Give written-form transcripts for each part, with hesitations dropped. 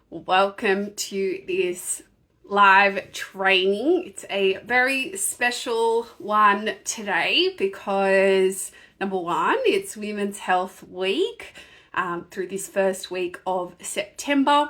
Welcome to this live training. It's a very special one today because number one, it's Women's Health Week through this first week of September.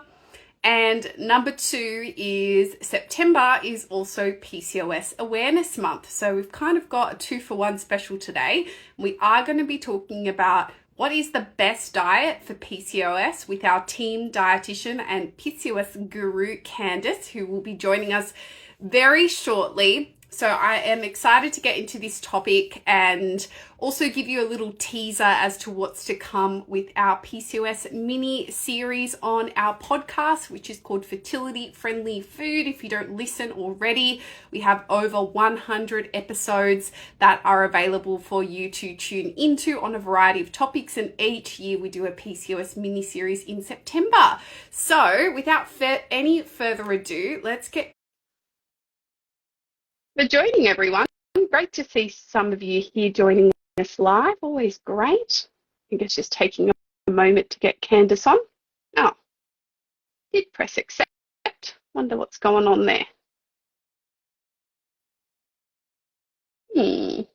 And number two is September is also PCOS Awareness Month. So we've kind of got a 2-for-1 special today. We are going to be talking about what is the best diet for PCOS with our team dietitian and PCOS guru, Candice, who will be joining us very shortly. So I am excited to get into this topic and also give you a little teaser as to what's to come with our PCOS mini series on our podcast, which is called Fertility Friendly Food. If you don't listen already, we have over 100 episodes that are available for you to tune into on a variety of topics. And each year we do a PCOS mini series in September. So without any further ado, let's get for joining, everyone. Great to see some of you here joining us live. Always great. I think it's just taking a moment to get Candice on. Oh, did press accept. Wonder what's going on there. Just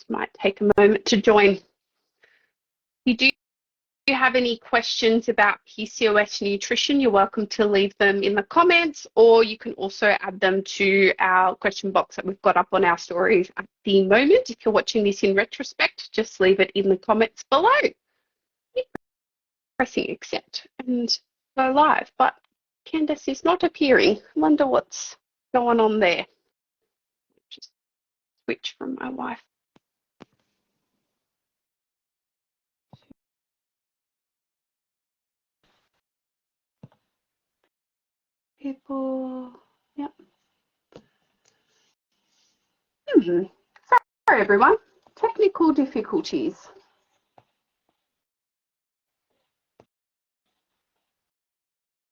might take a moment to join. If you have any questions about PCOS nutrition, you're welcome to leave them in the comments, or you can also add them to our question box that we've got up on our stories at the moment. If you're watching this in retrospect, just leave it in the comments below. Pressing accept and go live, but Candice is not appearing. I wonder what's going on there. Just switch from my wife. People, yep. Sorry, everyone. Technical difficulties.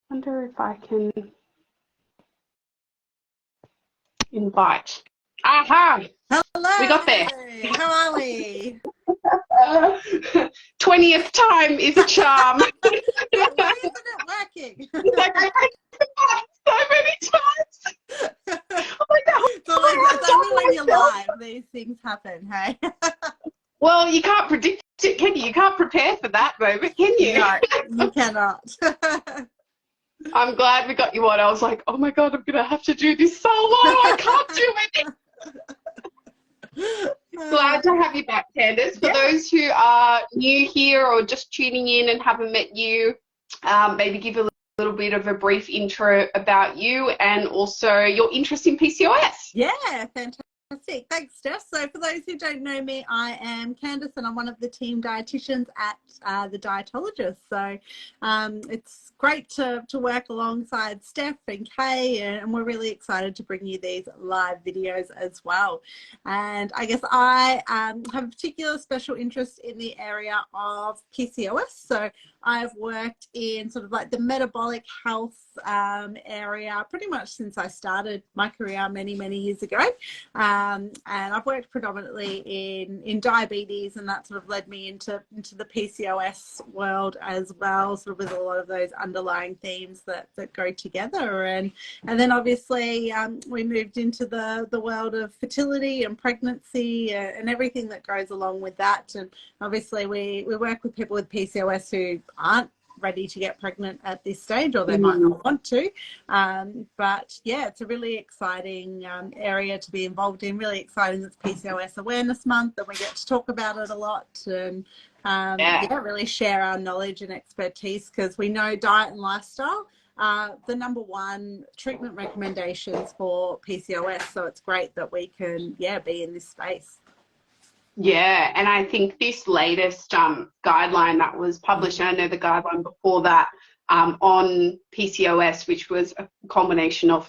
Wonder if I can invite. Aha! Hello. We got there. How are we? 20th time is a charm. Why isn't it working? So many times. Oh my God. It's only when you're live these things happen, hey? Well, you can't predict it, can you? You can't prepare for that moment, can you? No, you cannot. I'm glad we got you on. I was like, oh my God, I'm going to have to do this solo. I can't do it. Glad to have you back, Candice. For those who are new here or just tuning in and haven't met you, maybe give a little bit of a brief intro about you and also your interest in PCOS. Yeah, fantastic. Thanks, Steph. So for those who don't know me, I am Candice and I'm one of the team dietitians at the Dietologist. So it's great to work alongside Steph and Kay, and we're really excited to bring you these live videos as well. And I guess I have a particular special interest in the area of PCOS. So I've worked in sort of like the metabolic health area pretty much since I started my career many years ago. And I've worked predominantly in diabetes, and that sort of led me into the PCOS world as well, sort of with a lot of those underlying themes that go together. And then obviously we moved into the world of fertility and pregnancy and everything that goes along with that. And obviously we work with people with PCOS who aren't ready to get pregnant at this stage, or they might not want to, but yeah, it's a really exciting area to be involved in. Really exciting. It's PCOS Awareness Month and we get to talk about it a lot and really share our knowledge and expertise, because we know diet and lifestyle are the #1 treatment recommendations for PCOS. So it's great that we can be in this space. Yeah, and I think this latest guideline that was published, and I know the guideline before that on PCOS, which was a combination of,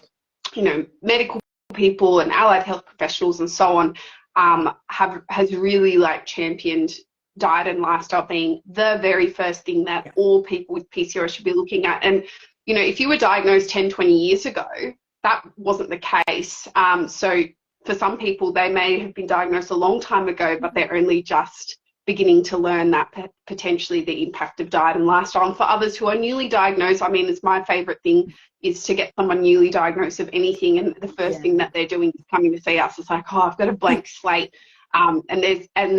medical people and allied health professionals and so on, has really championed diet and lifestyle being the very first thing that all people with PCOS should be looking at. And, if you were diagnosed 10, 20 years ago, that wasn't the case. So for some people, they may have been diagnosed a long time ago, but they're only just beginning to learn that potentially the impact of diet and lifestyle. And for others who are newly diagnosed, I mean, it's my favorite thing is to get someone newly diagnosed of anything, and the first thing that they're doing is coming to see us. It's like, oh, I've got a blank slate. And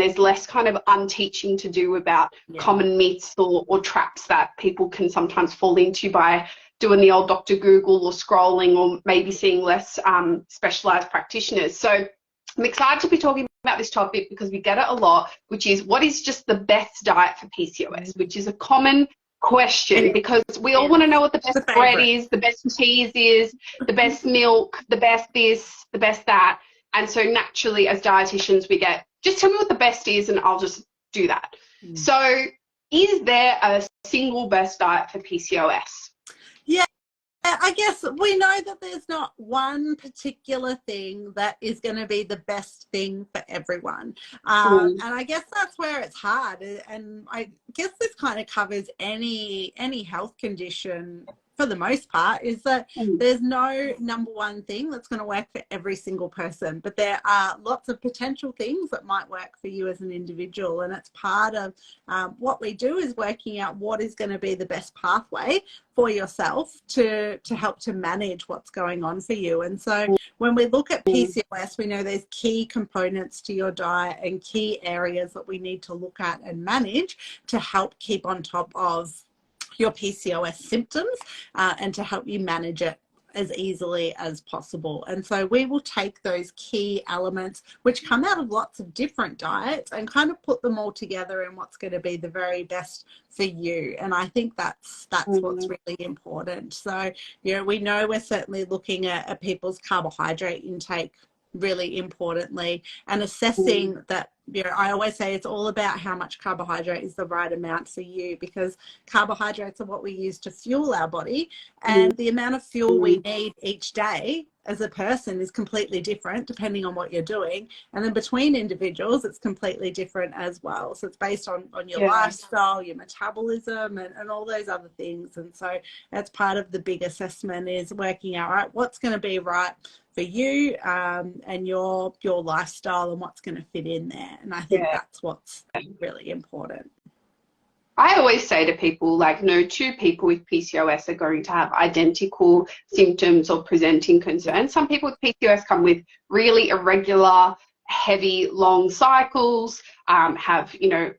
there's less kind of unteaching to do about common myths or traps that people can sometimes fall into by doing the old Dr. Google or scrolling, or maybe seeing less specialized practitioners. So I'm excited to be talking about this topic because we get it a lot, which is what is just the best diet for PCOS, which is a common question because we all want to know what the best bread is, the best cheese is, the best milk, the best this, the best that. And so naturally as dietitians we get, just tell me what the best is and I'll just do that. So is there a single best diet for PCOS? Yeah, I guess we know that there's not one particular thing that is going to be the best thing for everyone. And I guess that's where it's hard. And I guess this kind of covers any health condition for the most part, is that there's no number one thing that's going to work for every single person, but there are lots of potential things that might work for you as an individual. And it's part of what we do is working out what is going to be the best pathway for yourself to help to manage what's going on for you. And so when we look at PCOS, we know there's key components to your diet and key areas that we need to look at and manage to help keep on top of your PCOS symptoms and to help you manage it as easily as possible. And so we will take those key elements which come out of lots of different diets and kind of put them all together in what's going to be the very best for you. And I think that's what's really important. So, you know, we know we're certainly looking at people's carbohydrate intake really importantly, and assessing that, you know, I always say it's all about how much carbohydrate is the right amount for you, because carbohydrates are what we use to fuel our body, and the amount of fuel we need each day as a person is completely different depending on what you're doing, and then between individuals it's completely different as well. So it's based on your lifestyle, your metabolism, and all those other things. And so that's part of the big assessment, is working out, right, what's going to be right for you and your lifestyle and what's going to fit in there. And I think that's what's really important. I always say to people, like, no two people with PCOS are going to have identical symptoms or presenting concerns. Some people with PCOS come with really irregular, heavy, long cycles, have, you know,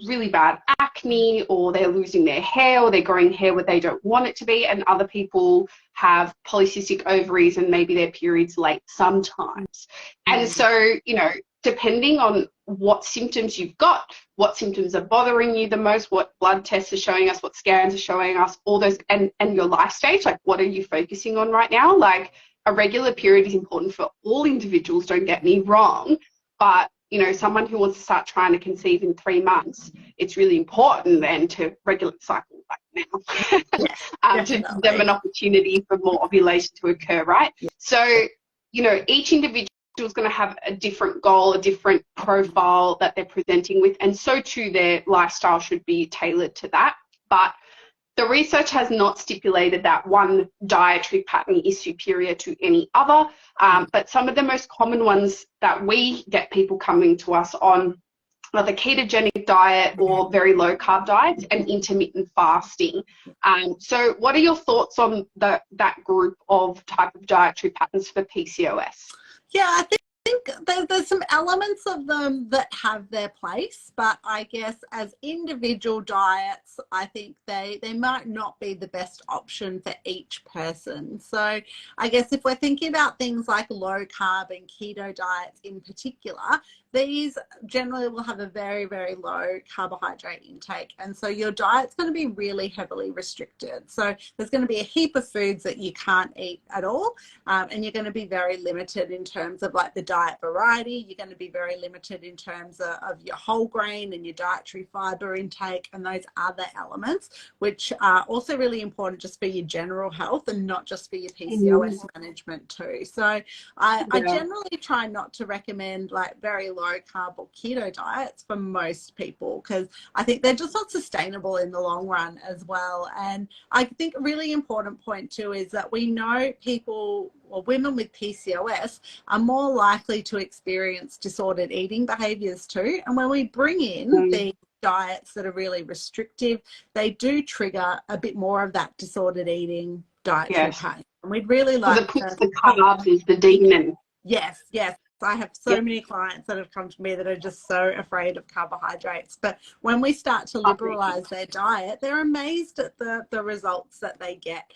really bad acne, or they're losing their hair, or they're growing hair where they don't want it to be. And other people have polycystic ovaries and maybe their period's late sometimes. And so, you know, depending on what symptoms you've got, what symptoms are bothering you the most, what blood tests are showing us, what scans are showing us, all those, and your life stage, like what are you focusing on right now? Like, a regular period is important for all individuals, don't get me wrong, but you know, someone who wants to start trying to conceive in 3 months, it's really important then to regulate cycle right now, to give them an opportunity for more ovulation to occur, right? So, you know, each individual is going to have a different goal, a different profile that they're presenting with, and so too their lifestyle should be tailored to that. But the research has not stipulated that one dietary pattern is superior to any other, but some of the most common ones that we get people coming to us on are the ketogenic diet or very low carb diets and intermittent fasting. So what are your thoughts on that group of type of dietary patterns for PCOS? Yeah, I think there's some elements of them that have their place, but I guess as individual diets, I think they might not be the best option for each person. So I guess if we're thinking about things like low carb and keto diets in particular, these generally will have a very, very low carbohydrate intake. And so your diet's going to be really heavily restricted. So there's going to be a heap of foods that you can't eat at all. And you're going to be very limited in terms of like the diet variety. You're going to be very limited in terms of your whole grain and your dietary fiber intake and those other elements, which are also really important just for your general health and not just for your PCOS management too. So I generally try not to recommend like very low low carb or keto diets for most people, because I think they're just not sustainable in the long run as well. And I think a really important point too is that we know people or women with PCOS are more likely to experience disordered eating behaviors too. And when we bring in the diets that are really restrictive, they do trigger a bit more of that disordered eating dietary pattern. And we'd really like it puts the carbs as the demon. Yes, yes. I have so many clients that have come to me that are just so afraid of carbohydrates. But when we start to liberalize their diet, they're amazed at the results that they get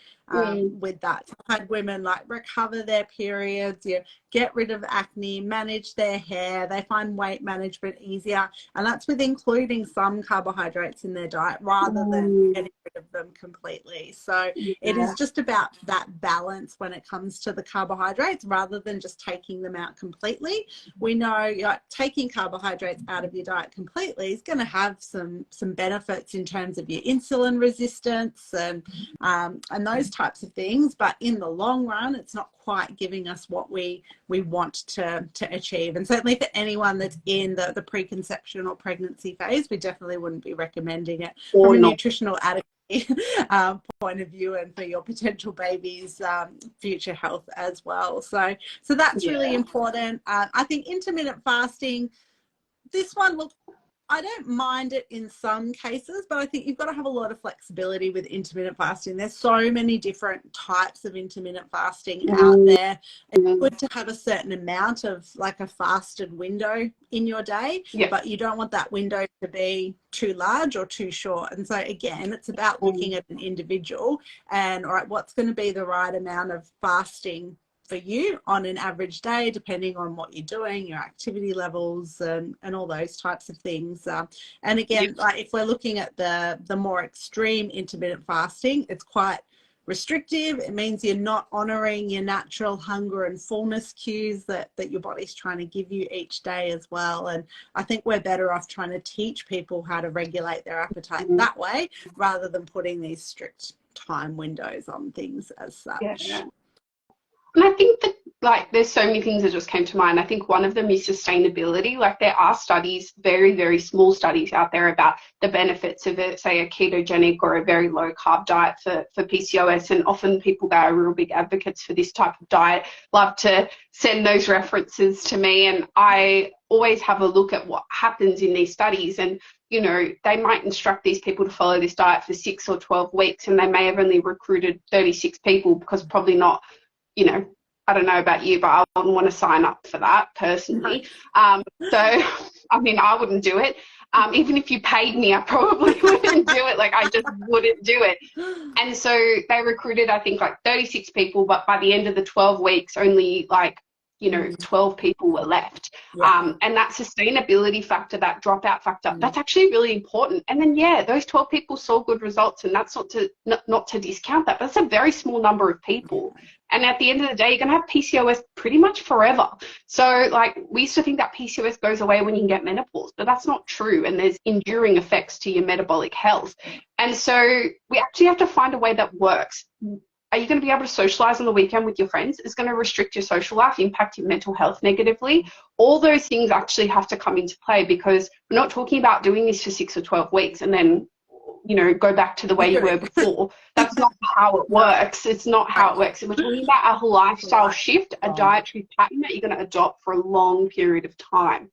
with that. So I've had women like recover their periods, get rid of acne, manage their hair. They find weight management easier. And that's with including some carbohydrates in their diet rather than getting rid of them completely. So it is just about that balance when it comes to the carbohydrates rather than just taking them out completely. We know taking carbohydrates out of your diet completely is going to have some benefits in terms of your insulin resistance and those types of things, but in the long run it's not quite giving us what we want to achieve. And certainly for anyone that's in the preconception or pregnancy phase, we definitely wouldn't be recommending it from a nutritional adequacy point of view and for your potential baby's future health as well. So that's really important. I think intermittent fasting, this one, look, I don't mind it in some cases, but I think you've got to have a lot of flexibility with intermittent fasting. There's so many different types of intermittent fasting out there. It's good to have a certain amount of like a fasted window in your day, but you don't want that window to be too large or too short. And so again, it's about looking at an individual and, all right, what's going to be the right amount of fasting for you on an average day, depending on what you're doing, your activity levels and all those types of things. And again, like if we're looking at the more extreme intermittent fasting, it's quite restrictive. It means you're not honoring your natural hunger and fullness cues that your body's trying to give you each day as well. And I think we're better off trying to teach people how to regulate their appetite that way rather than putting these strict time windows on things as such. And I think that, like, there's so many things that just came to mind. I think one of them is sustainability. Like, there are studies, very, very small studies out there about the benefits of, say, a ketogenic or a very low carb diet for PCOS. And often people that are real big advocates for this type of diet love to send those references to me. And I always have a look at what happens in these studies. And, you know, they might instruct these people to follow this diet for 6 or 12 weeks, and they may have only recruited 36 people because probably not, you know, I don't know about you, but I wouldn't want to sign up for that personally. So, I mean, I wouldn't do it. Even if you paid me, I probably wouldn't do it. Like, I just wouldn't do it. And so they recruited, I think, like 36 people, but by the end of the 12 weeks, only like, you know, 12 people were left. And that sustainability factor, that dropout factor, that's actually really important. And then, those 12 people saw good results, and that's not to discount that, but that's a very small number of people. And at the end of the day, you're going to have PCOS pretty much forever. So, like, we used to think that PCOS goes away when you can get menopause, but that's not true. And there's enduring effects to your metabolic health. And so we actually have to find a way that works. Are you going to be able to socialize on the weekend with your friends? It's going to restrict your social life, impact your mental health negatively. All those things actually have to come into play, because we're not talking about doing this for 6 or 12 weeks and then, you know, go back to the way you were before. That's not how it works. It's not how it works. We're talking about a lifestyle shift, a dietary pattern that you're going to adopt for a long period of time.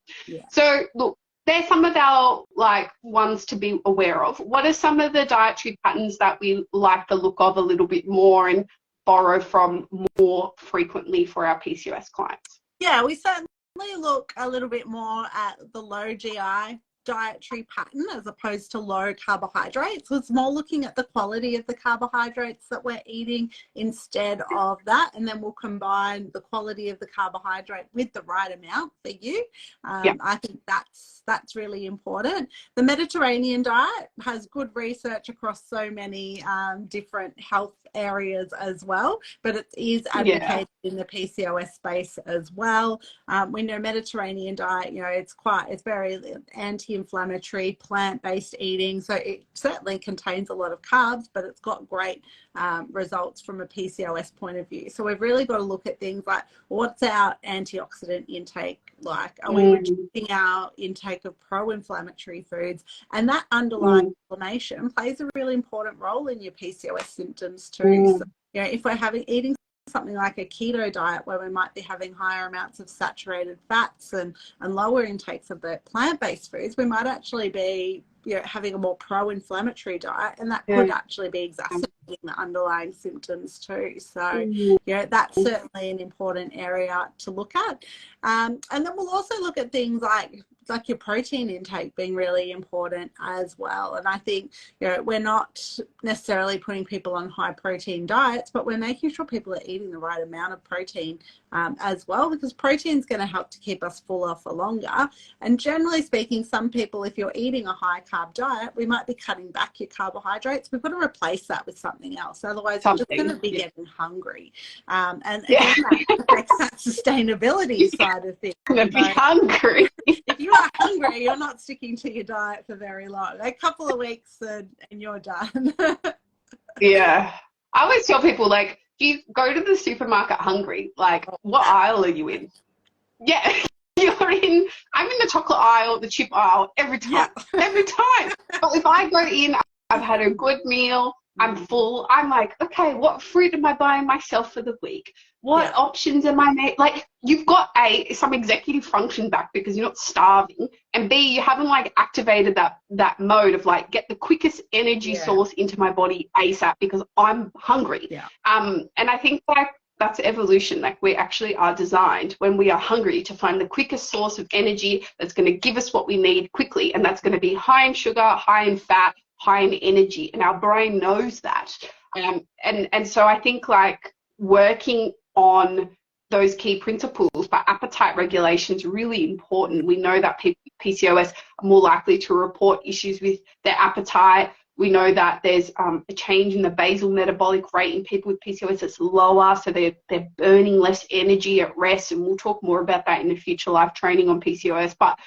So, look, there's some of our like ones to be aware of. What are some of the dietary patterns that we like the look of a little bit more and borrow from more frequently for our PCOS clients? Yeah, we certainly look a little bit more at the low GI dietary pattern as opposed to low carbohydrates. So it's more looking at the quality of the carbohydrates that we're eating instead of that, and then we'll combine the quality of the carbohydrate with the right amount for you. I think that's really important. The Mediterranean diet has good research across so many different health areas as well, but it is advocated in the PCOS space as well. We know Mediterranean diet, you know, it's very anti-inflammatory, plant-based eating, so it certainly contains a lot of carbs, but it's got great results from a PCOS point of view. So we've really got to look at things like, what's our antioxidant intake Like, are we reducing our intake of pro-inflammatory foods? And that underlying inflammation plays a really important role in your PCOS symptoms too. So, you know, if we're eating something like a keto diet where we might be having higher amounts of saturated fats and lower intakes of the plant-based foods, we might actually be, you know, having a more pro-inflammatory diet, and that could actually be exacerbating the underlying symptoms too. So, you know, that's certainly an important area to look at. And then we'll also look at things like your protein intake being really important as well. And I think, you know, we're not necessarily putting people on high protein diets, but we're making sure people are eating the right amount of protein as well, because protein is going to help to keep us fuller for longer. And generally speaking, some people, if you're eating a high carb diet, we might be cutting back your carbohydrates. We've got to replace that with something else. Otherwise, you're just going to be getting hungry. And again, that affects that sustainability side of things. Going to be hungry. If you are hungry, you're not sticking to your diet for very long. A couple of weeks and you're done. Yeah. I always tell people, like, if you go to the supermarket hungry, like, what aisle are you in? Yeah. I'm in the chocolate aisle, the chip aisle, every time. Every time. But if I go in, I've had a good meal, I'm full, I'm like, okay, what fruit am I buying myself for the week? What options am I making? Like, you've got some executive function back because you're not starving, and B, you haven't like activated that mode of like, get the quickest energy source into my body ASAP because I'm hungry. And I think like that's evolution. Like, we actually are designed when we are hungry to find the quickest source of energy that's going to give us what we need quickly, and that's going to be high in sugar, high in fat, high in energy, and our brain knows that. And so I think like working on those key principles, but appetite regulation is really important. We know that people with PCOS are more likely to report issues with their appetite. We know that there's a change in the basal metabolic rate in people with PCOS that's lower, so they're burning less energy at rest, and we'll talk more about that in the future live training on PCOS. But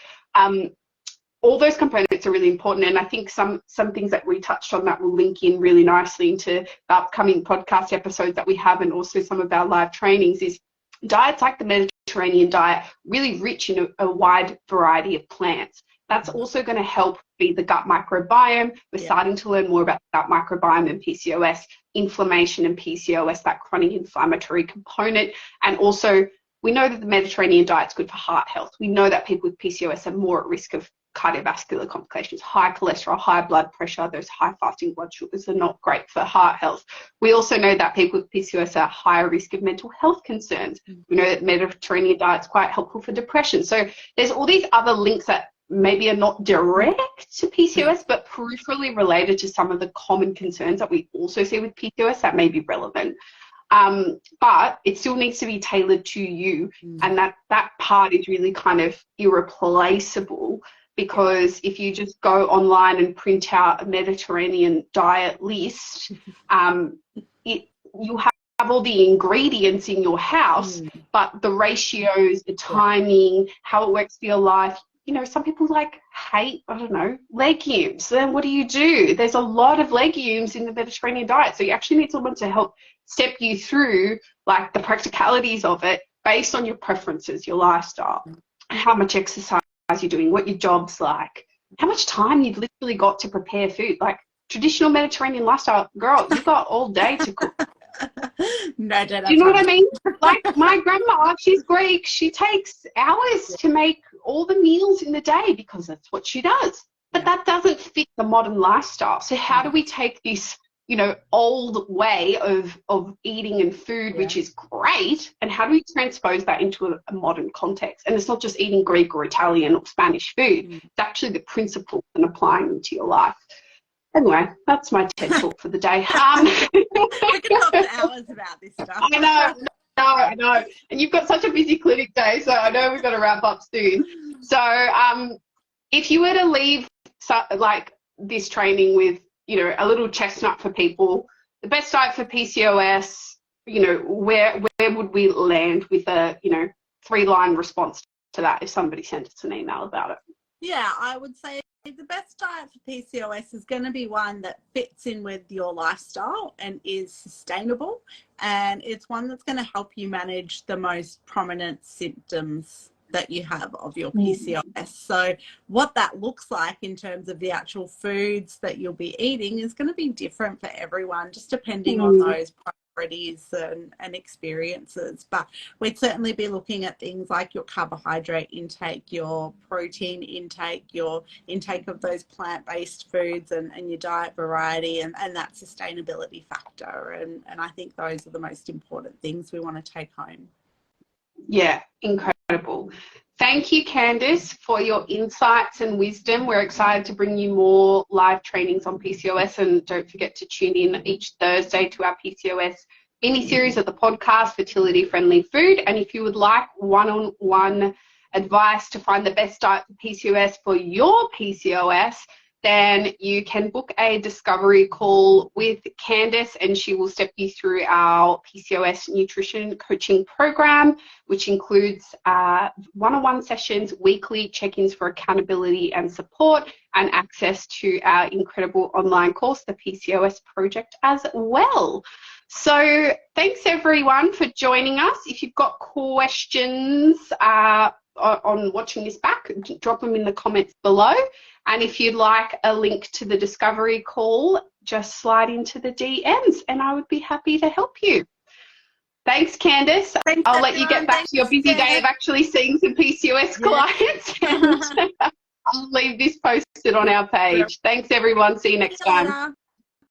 all those components are really important, and I think some things that we touched on that will link in really nicely into the upcoming podcast episodes that we have, and also some of our live trainings, is diets like the Mediterranean diet, really rich in a wide variety of plants. That's also going to help feed the gut microbiome. We're starting to learn more about gut microbiome and PCOS, inflammation and PCOS, that chronic inflammatory component. And also, we know that the Mediterranean diet is good for heart health. We know that people with PCOS are more at risk of cardiovascular complications, high cholesterol, high blood pressure. Those high fasting blood sugars are not great for heart health. We also know that people with PCOS are at higher risk of mental health concerns. We know that Mediterranean diet is quite helpful for depression. So there's all these other links that maybe are not direct to PCOS, but peripherally related to some of the common concerns that we also see with PCOS that may be relevant. But it still needs to be tailored to you, and that part is really kind of irreplaceable, because if you just go online and print out a Mediterranean diet list, you have all the ingredients in your house, but the ratios, the timing, how it works for your life. You know, some people hate, I don't know, legumes. Then what do? There's a lot of legumes in the Mediterranean diet. So you actually need someone to help step you through like the practicalities of it based on your preferences, your lifestyle, how much exercise you're doing, what your job's like, how much time you've literally got to prepare food. Like traditional Mediterranean lifestyle, girl, you got all day to cook. No, do you know what I mean? Like my grandma, she's Greek. She takes hours to make all the meals in the day because that's what she does. But that doesn't fit the modern lifestyle. So how do we take this, you know, old way of eating and food, which is great, and how do we transpose that into a modern context? And it's not just eating Greek or Italian or Spanish food. It's actually the principles and applying them to your life. Anyway, that's my TED talk for the day. We can talk for hours about this stuff. I know. And you've got such a busy clinic day, so I know we've got to wrap up soon. So if you were to leave this training with, you know, a little chestnut for people, the best diet for PCOS, you know, where would we land with a, you know, 3-line response to that if somebody sent us an email about it? Yeah, I would say the best diet for PCOS is going to be one that fits in with your lifestyle and is sustainable, and it's one that's going to help you manage the most prominent symptoms that you have of your PCOS. So what that looks like in terms of the actual foods that you'll be eating is going to be different for everyone, just depending on those priorities and experiences. But we'd certainly be looking at things like your carbohydrate intake, your protein intake, your intake of those plant-based foods, and your diet variety, and that sustainability factor. And I think those are the most important things we want to take home. Yeah, incredible. Thank you, Candice, for your insights and wisdom. We're excited to bring you more live trainings on PCOS, and don't forget to tune in each Thursday to our PCOS mini-series of the podcast, Fertility Friendly Food. And if you would like one-on-one advice to find the best diet for PCOS for your PCOS, then you can book a discovery call with Candice, and she will step you through our PCOS nutrition coaching program, which includes one-on-one sessions, weekly check-ins for accountability and support, and access to our incredible online course, the PCOS Project, as well. So thanks everyone for joining us. If you've got questions on watching this back, drop them in the comments below. And if you'd like a link to the discovery call, just slide into the DMs and I would be happy to help you. Thanks, Candice. Thanks, I'll everyone. let you get back to your busy day of actually seeing some PCOS clients. And I'll leave this posted on our page. Thanks, everyone. See you next time.